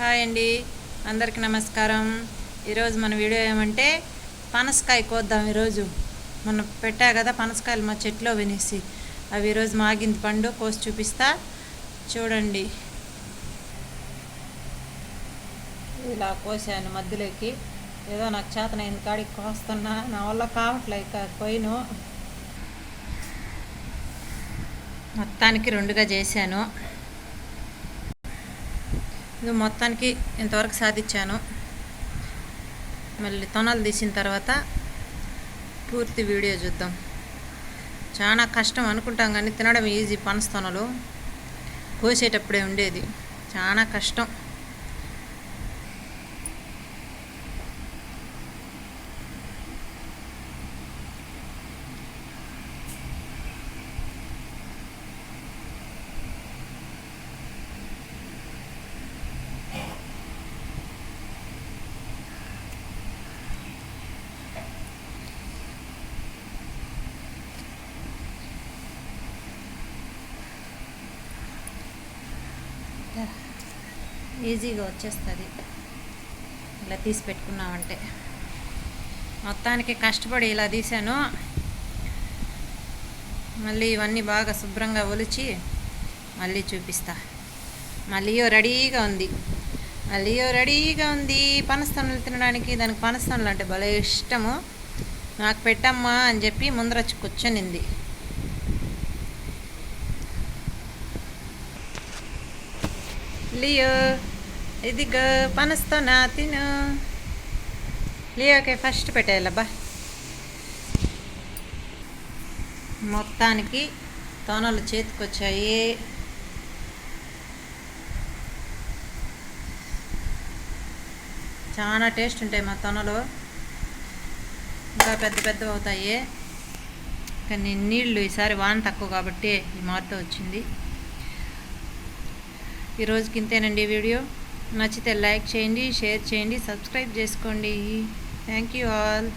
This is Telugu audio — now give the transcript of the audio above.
హాయ్ అండి, అందరికీ నమస్కారం. ఈరోజు మన వీడియో ఏమంటే పనసకాయ కోద్దాం. ఈరోజు మొన్న పెట్టా కదా పనసకాయలు మా చెట్లో వినేసి, అవి ఈరోజు మాగింది పండు, కోసి చూపిస్తా చూడండి. ఇలా కోసాను మధ్యలోకి, ఏదో నాకు చేతనైంది కాడికి కోస్తున్నా, నా వల్ల కావట్లే పోయిను. మొత్తానికి రెండుగా చేశాను. ఇది మొత్తానికి ఇంతవరకు సాధించాను. మళ్ళీ తొనలు తీసిన తర్వాత పూర్తి వీడియో చూద్దాం. చాలా కష్టం అనుకుంటాం కానీ తినడం ఈజీ. పనస తొనలు కోసేటప్పుడే ఉండేది చాలా కష్టం. ఈజీగా వచ్చేస్తుంది ఇలా తీసి పెట్టుకున్నామంటే. మొత్తానికి కష్టపడి ఇలా తీసాను. మళ్ళీ ఇవన్నీ బాగా శుభ్రంగా ఒలిచి మళ్ళీ చూపిస్తా. మళ్ళీయో రెడీగా ఉంది పనస్తనులు తినడానికి. దానికి పనస్తనులు అంటే భలే ఇష్టము. నాకు పెట్టమ్మా అని చెప్పి ముందరొచ్చి కూర్చొనింది. లియో ఇదిగో పనస్తోనా తిను. లియోకే ఫస్ట్ పెట్టేయాలబ్బా. మొత్తానికి తొనలు చేతికొచ్చాయి. చాలా టేస్ట్ ఉంటాయి మా తొనలు, ఇంకా పెద్ద పెద్ద అవుతాయి. కానీ నీళ్ళు ఈసారి వాన తక్కువ కాబట్టి ఈ మార్తో వచ్చింది. ఈరోజుకి ఇంతేనండి వీడియో. నచ్చితే లైక్ చేయండి, షేర్ చేయండి, సబ్స్క్రైబ్ చేసుకోండి. Thank you all.